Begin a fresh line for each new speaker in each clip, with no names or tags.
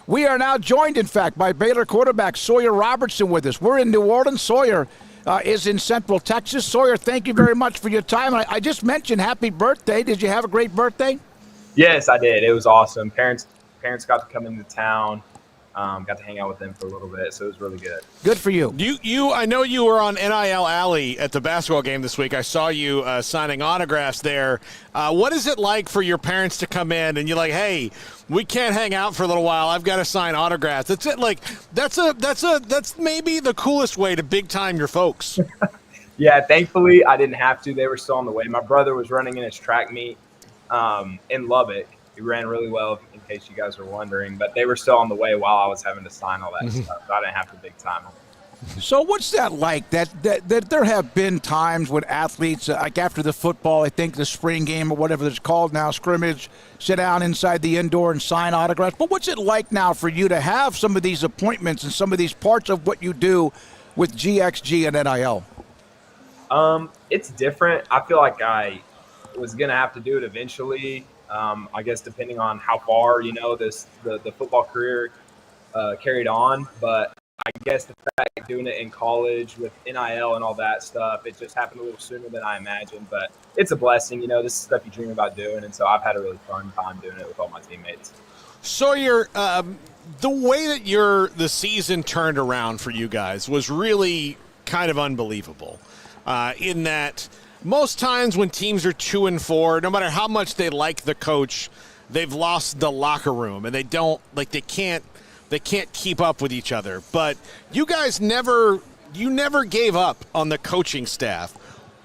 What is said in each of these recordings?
We are now joined, in fact, by Baylor quarterback Sawyer Robertson with us. We're in New Orleans. Sawyer is in Central Texas. Sawyer, thank you very much for your time. I just mentioned happy birthday. Did you have a great birthday?
Yes, I did. It was awesome. Parents got to come into town. Got to hang out with them for a little bit, so it was really good.
Good for you.
I know you were on NIL Alley at the basketball game this week. I saw you signing autographs there. What is it like for your parents to come in and you're like, hey, we can't hang out for a little while. I've got to sign autographs. That's it. Like that's maybe the coolest way to big time your folks.
Yeah, thankfully I didn't have to. They were still on the way. My brother was running in his track meet in Lubbock. He ran really well, in case you guys were wondering, but they were still on the way while I was having to sign all that stuff. So I didn't have to big time them.
So what's that like? That there have been times when athletes, like after the football, I think the spring game or whatever it's called now, scrimmage, sit down inside the indoor and sign autographs. But what's it like now for you to have some of these appointments and some of these parts of what you do with GXG and NIL?
It's different. I feel like I was going to have to do it eventually. I guess depending on how far, the football career carried on. But I guess the fact doing it in college with NIL and all that stuff, it just happened a little sooner than I imagined. But it's a blessing. This is stuff you dream about doing. And so I've had a really fun time doing it with all my teammates.
Sawyer, the way that the season turned around for you guys was really kind of unbelievable in that – most times when teams are 2-4, no matter how much they like the coach, they've lost the locker room and they can't keep up with each other. But you guys never gave up on the coaching staff.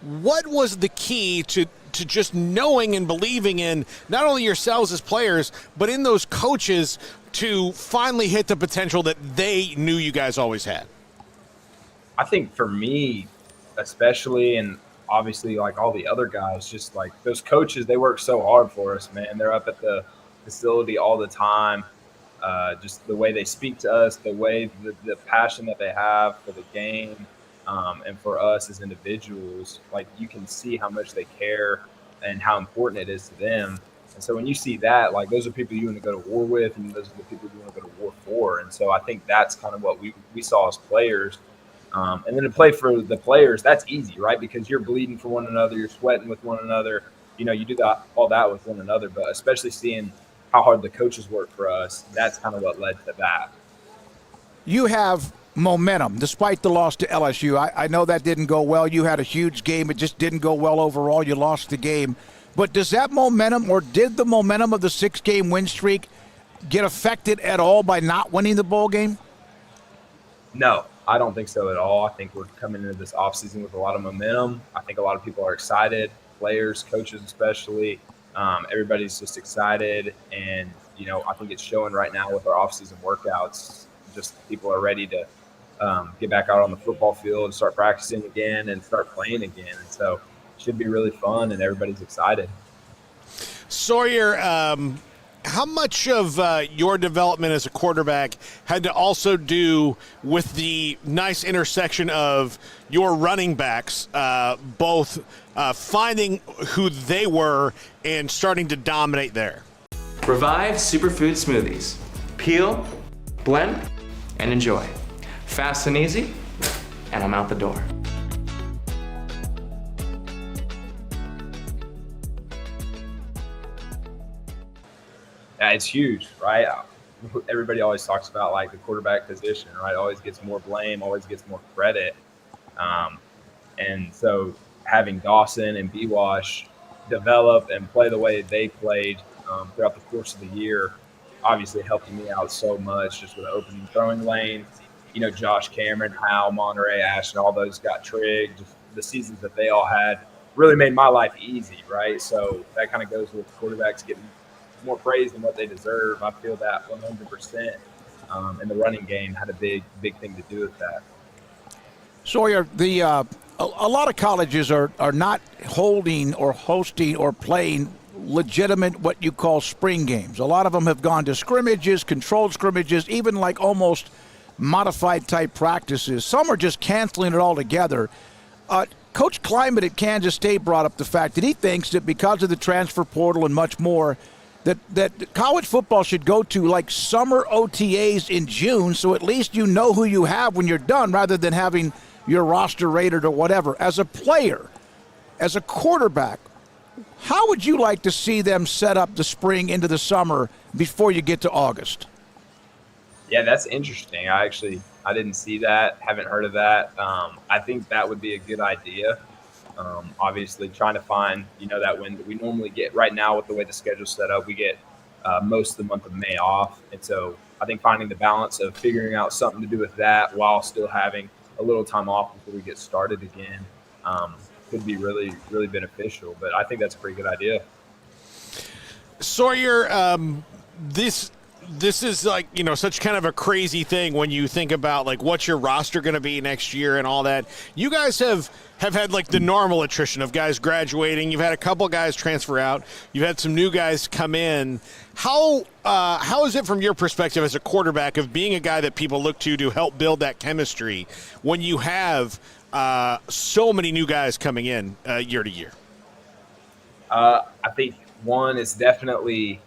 What was the key to just knowing and believing in not only yourselves as players, but in those coaches to finally hit the potential that they knew you guys always had?
I think for me, especially, and obviously like all the other guys, just like those coaches, they work so hard for us, man. They're up at the facility all the time. Just the way they speak to us, the way the passion that they have for the game, and for us as individuals, like you can see how much they care and how important it is to them. And so when you see that, like those are people you want to go to war with, and those are the people you want to go to war for. And so I think that's kind of what we saw as players. And then to play for the players, that's easy, right? Because you're bleeding for one another, you're sweating with one another. You do all that with one another, but especially seeing how hard the coaches work for us, that's kind of what led to that.
You have momentum, despite the loss to LSU. I know that didn't go well. You had a huge game. It just didn't go well overall. You lost the game. But does that momentum, or did the momentum of the 6-game win streak get affected at all by not winning the bowl game?
No. I don't think so at all. I think we're coming into this offseason with a lot of momentum. I think a lot of people are excited, players, coaches especially. Everybody's just excited. And, I think it's showing right now with our offseason workouts. Just people are ready to get back out on the football field and start practicing again and start playing again. And so it should be really fun, and everybody's excited.
Sawyer, how much of your development as a quarterback had to also do with the nice intersection of your running backs, both finding who they were and starting to dominate there?
Revive Superfood Smoothies. Peel, blend, and enjoy. Fast and easy, and I'm out the door.
It's huge, right? Everybody always talks about like the quarterback position, right? Always gets more blame, always gets more credit. And so having Dawson and B-Wash develop and play the way they played throughout the course of the year obviously helped me out so much, just with opening throwing lanes. Josh Cameron, Hal, Monterey, Ashton, all those got Trigg. Just the seasons that they all had really made my life easy, right? So that kind of goes with quarterbacks getting more praise than what they deserve. I feel that 100%. And the running game had a big thing to do with that.
Sawyer, a lot of colleges are not holding or hosting or playing legitimate what you call spring games. A lot of them have gone to scrimmages, controlled scrimmages, even like almost modified type practices. Some are just canceling it altogether. Coach Climate at Kansas State brought up the fact that he thinks that because of the transfer portal and much more, that college football should go to like summer OTAs in June, so at least you know who you have when you're done, rather than having your roster rated or whatever. As a player, as a quarterback, how would you like to see them set up the spring into the summer before you get to August?
Yeah, that's interesting. I didn't see that, haven't heard of that. I think that would be a good idea. Obviously, trying to find, that window. We normally get, right now with the way the schedule's set up, we get most of the month of May off. And so I think finding the balance of figuring out something to do with that while still having a little time off before we get started again could be really, really beneficial. But I think that's a pretty good idea.
Sawyer, this is like, such kind of a crazy thing when you think about like what's your roster going to be next year and all that. You guys have had like the normal attrition of guys graduating. You've had a couple guys transfer out. You've had some new guys come in. How is it from your perspective as a quarterback of being a guy that people look to help build that chemistry when you have so many new guys coming in year to year?
I think one is definitely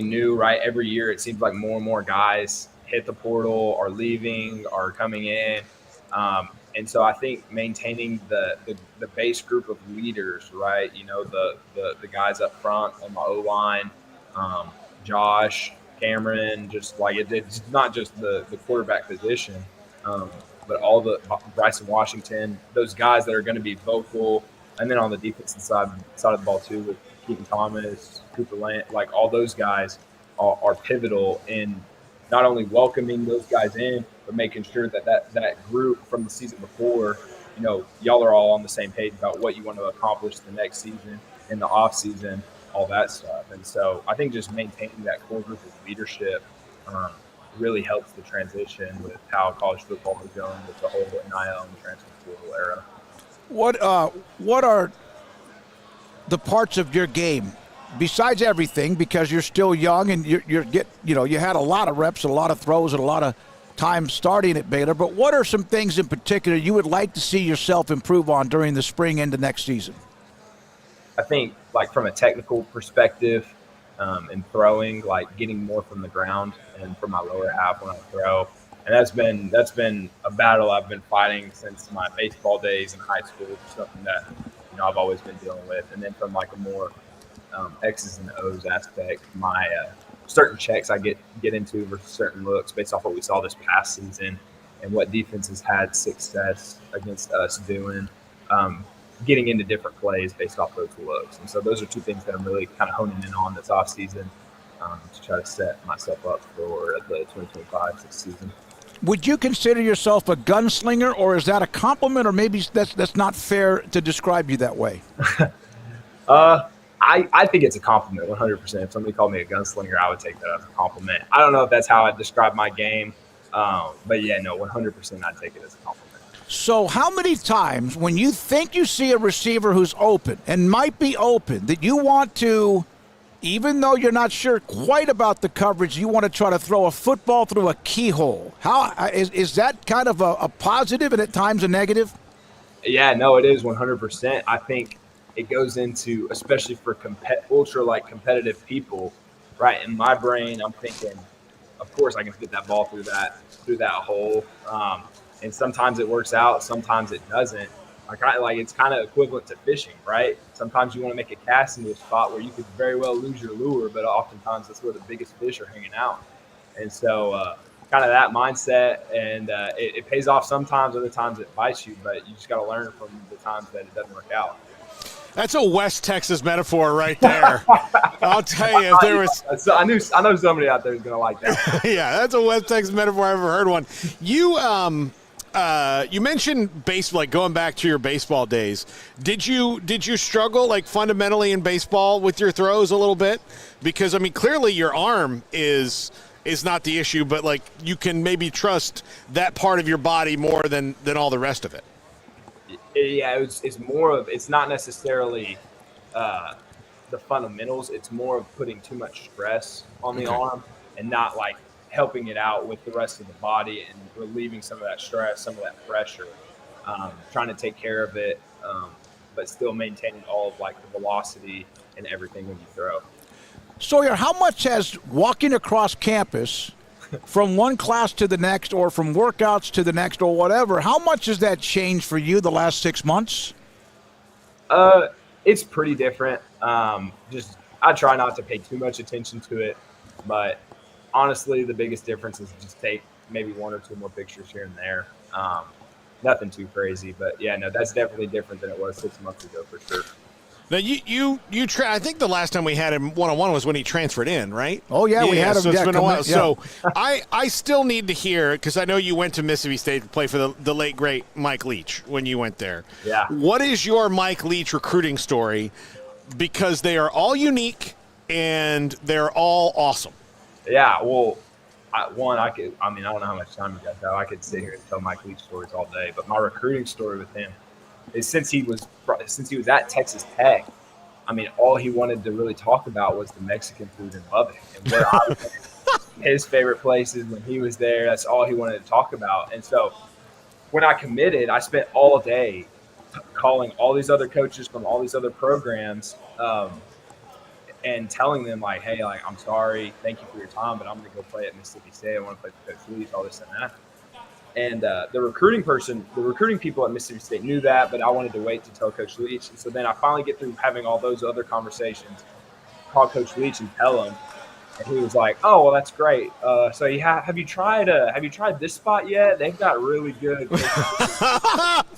new, right? Every year it seems like more and more guys hit the portal, are leaving, are coming in. And so I think maintaining the base group of leaders, right? The guys up front on the O-line, Josh, Cameron, just like it's not just the quarterback position, but all the Bryson Washington, those guys that are going to be vocal. And then on the defensive side of the ball too, with Keaton Thomas, Cooper Land, like all those guys are pivotal in not only welcoming those guys in, but making sure that group from the season before, y'all are all on the same page about what you want to accomplish the next season, in the off season, all that stuff. And so I think just maintaining that core group of leadership really helps the transition with how college football is going with the whole NIL and transfer portal era.
What are the parts of your game, besides everything, because you're still young and you had a lot of reps, a lot of throws, and a lot of time starting at Baylor, but what are some things in particular you would like to see yourself improve on during the spring into next season?
I think, like, from a technical perspective, in throwing, like getting more from the ground and from my lower half when I throw. And that's been a battle I've been fighting since my baseball days in high school. Something that I've always been dealing with. And then from like a more X's and O's aspect, my certain checks I get into versus certain looks based off what we saw this past season and what defenses had success against us doing, getting into different plays based off those looks. And so those are two things that I'm really kind of honing in on this off season to try to set myself up for the 2025 season.
Would you consider yourself a gunslinger, or is that a compliment, or maybe that's not fair to describe you that way?
I think it's a compliment, 100%. If somebody called me a gunslinger, I would take that as a compliment. I don't know if that's how I describe my game, but yeah, no, 100% I'd take it as a compliment.
So how many times when you think you see a receiver who's open and might be open that you want to, even though you're not sure quite about the coverage, you want to try to throw a football through a keyhole? How is that kind of a positive and at times a negative?
Yeah, no, it is 100%. I think it goes into, especially for ultra competitive people, right? In my brain, I'm thinking, of course I can fit that ball through that hole. And sometimes it works out, sometimes it doesn't. Like it's kind of equivalent to fishing, right? Sometimes you want to make a cast into a spot where you could very well lose your lure, but oftentimes that's where the biggest fish are hanging out. And so kind of that mindset, and it pays off sometimes, other times it bites you, but you just got to learn from the times that it doesn't work out.
That's a West Texas metaphor right there. I'll tell you, if there was...
I know somebody out there is going to like that.
Yeah, that's a West Texas metaphor. I've ever heard one. You mentioned baseball, like going back to your baseball days. Did you struggle like fundamentally in baseball with your throws a little bit? Because I mean, clearly your arm is not the issue, but like you can maybe trust that part of your body more than all the rest of it.
Yeah, it's more of, it's not necessarily the fundamentals. It's more of putting too much stress on the arm and not like helping it out with the rest of the body and relieving some of that stress, some of that pressure, trying to take care of it, but still maintaining all of like the velocity and everything when you throw.
Sawyer, how much has walking across campus from one class to the next or from workouts to the next or whatever, how much has that changed for you the last 6 months?
It's pretty different. Just I try not to pay too much attention to it, but honestly, the biggest difference is just take maybe 1 or 2 more pictures here and there. Nothing too crazy, but yeah, no, that's definitely different than it was 6 months ago for sure.
Now I think the last time we had him one-on-one was when he transferred in, right?
Oh yeah, we had him.
So it's been a while.
Yeah.
So I still need to hear, because I know you went to Mississippi State to play for the late great Mike Leach when you went there.
Yeah.
What is your Mike Leach recruiting story? Because they are all unique and they're all awesome.
Yeah, well, I don't know how much time you guys have. I could sit here and tell Mike Leach stories all day, but my recruiting story with him is since he was at Texas Tech, I mean, all he wanted to really talk about was the Mexican food in Lubbock and where I was his favorite places when he was there. That's all he wanted to talk about. And so when I committed, I spent all day calling all these other coaches from all these other programs and telling them, like, hey, like, I'm sorry, thank you for your time, but I'm going to go play at Mississippi State. I want to play for Coach Leach, all this and that. And the recruiting people at Mississippi State knew that, but I wanted to wait to tell Coach Leach. And so then I finally get through having all those other conversations, call Coach Leach and tell him. And he was like, "Oh, well, that's great. So have you tried this spot yet? They've got really good."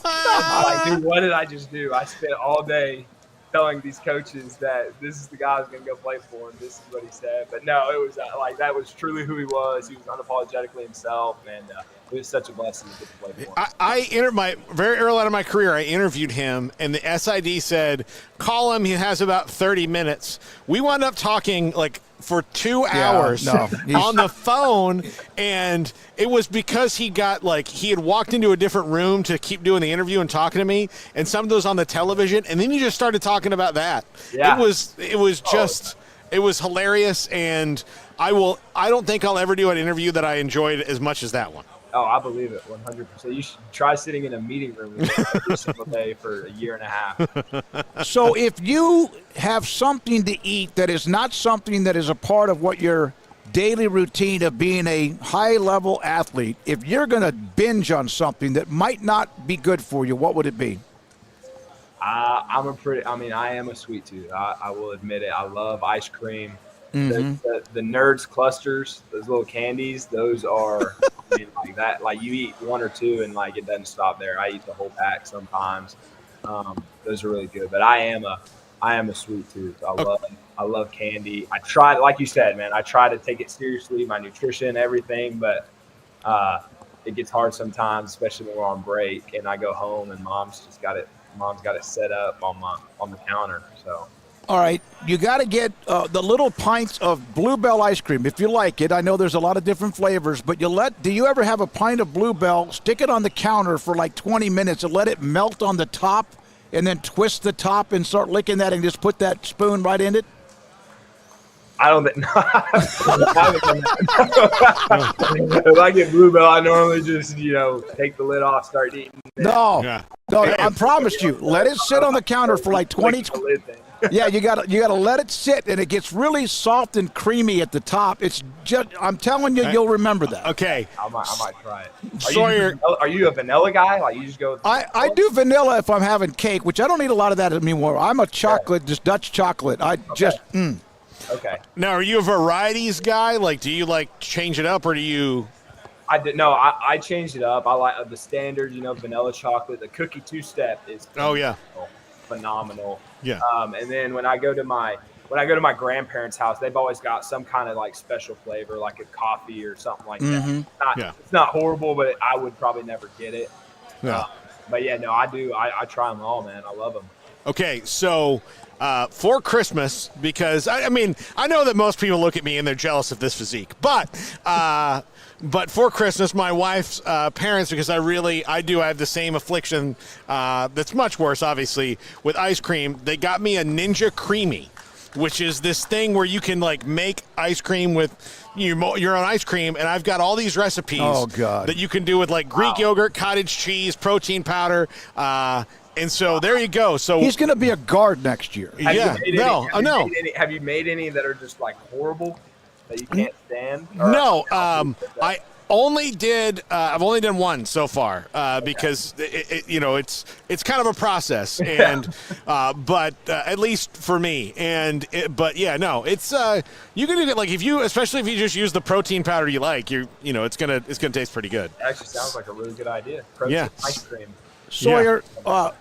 I'm like, dude, what did I just do? I spent all day telling these coaches that this is the guy I was going to go play for, and this is what he said. But no, it was that was truly who he was. He was unapologetically himself, and it was such a blessing to get to play for him.
I entered very early on in my career, I interviewed him, and the SID said, call him, he has about 30 minutes. We wound up talking like for 2 hours on the phone, and it was because he had walked into a different room to keep doing the interview and talking to me, and some of those on the television, and then he just started talking about that.
Yeah.
It was hilarious, and I don't think I'll ever do an interview that I enjoyed as much as that one.
Oh, I believe it 100%. You should try sitting in a meeting room with him every single day for a year and a half.
So if you have something to eat that is not something that is a part of what your daily routine of being a high-level athlete, if you're going to binge on something that might not be good for you, what would it be?
I am a sweet tooth. I will admit it. I love ice cream.
Mm-hmm.
The Nerds clusters, those little candies, those are like that. Like you eat 1 or 2 and like it doesn't stop there. I eat the whole pack sometimes. Those are really good. But I am a sweet tooth. I love candy. I try, like you said, man. I try to take it seriously, my nutrition, everything. But it gets hard sometimes, especially when we're on break and I go home and mom's got it set up on the counter. So.
All right, you got to get the little pints of Bluebell ice cream if you like it. I know there's a lot of different flavors, but do you ever have a pint of Bluebell, stick it on the counter for like 20 minutes and let it melt on the top, and then twist the top and start licking that and just put that spoon right in it?
I don't think. If I get Bluebell, I normally just take the lid off, start eating.
No, I promised you. Let it sit on the counter for like 20. Yeah, you got to let it sit, and it gets really soft and creamy at the top. It's just, I'm telling you, you'll remember that.
Okay,
I might try it.
Sawyer,
are you a vanilla guy? Like you just go?
I do vanilla if I'm having cake, which I don't eat a lot of that anymore. I'm a chocolate, just Dutch chocolate.
Okay.
Now, are you a varieties guy? Like, do you change it up, or do you?
I changed it up. I like the standard, vanilla chocolate. The cookie two-step is phenomenal.
Yeah.
And then when I go to my grandparents' house, they've always got some kind of special flavor, like a coffee or something like that. It's not horrible, but I would probably never get it.
Yeah.
But yeah, no, I do. I try them all, man. I love them.
Okay, so for Christmas, because I know that most people look at me and they're jealous of this physique, but for Christmas, my wife's parents, because I have the same affliction that's much worse, obviously, with ice cream. They got me a Ninja Creami, which is this thing where you can make ice cream with your own ice cream, and I've got all these recipes that you can do with Greek yogurt, cottage cheese, protein powder. And so there you go. So
He's going to be a guard next year.
yeah, no.
Have you made any that are just like horrible that you can't stand?
No, I only did. I've only done one so far because it's kind of a process, and but at least for me, but yeah, no, it's you can do it like especially if you just use the protein powder you like, it's gonna taste pretty good.
It actually sounds like a really good idea. Protein ice cream.
Sawyer,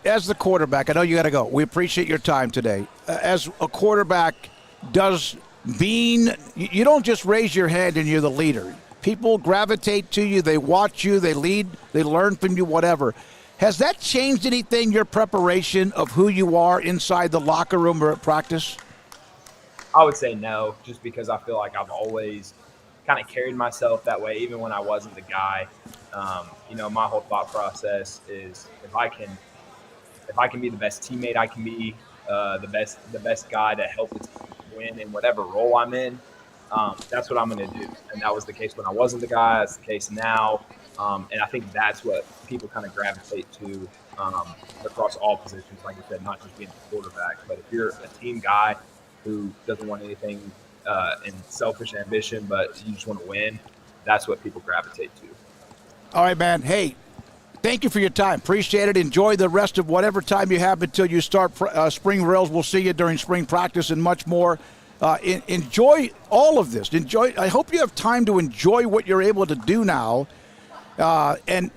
as the quarterback, I know you got to go. We appreciate your time today. As a quarterback, you don't just raise your hand and you're the leader. People gravitate to you. They watch you. They lead. They learn from you, whatever. Has that changed anything, your preparation of who you are inside the locker room or at practice?
I would say no, just because I feel like I've always kind of carried myself that way, even when I wasn't the guy. My whole thought process is if I can be the best teammate I can be, the best guy to help the team win in whatever role I'm in, that's what I'm going to do. And that was the case when I wasn't the guy. That's the case now. And I think that's what people kind of gravitate to across all positions. Like I said, not just being a quarterback, but if you're a team guy who doesn't want anything in selfish ambition, but you just want to win, that's what people gravitate to.
All right, man. Hey, thank you for your time. Appreciate it. Enjoy the rest of whatever time you have until you start spring drills. We'll see you during spring practice and much more. Enjoy all of this. I hope you have time to enjoy what you're able to do now, and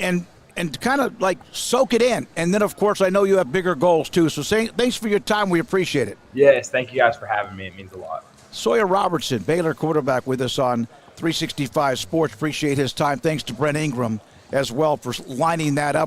kind of like soak it in. And then, of course, I know you have bigger goals too. So thanks for your time. We appreciate it.
Yes, thank you guys for having me. It means a lot.
Sawyer Robertson, Baylor quarterback, with us on 365 Sports. Appreciate his time. Thanks to Brent Ingram as well for lining that up.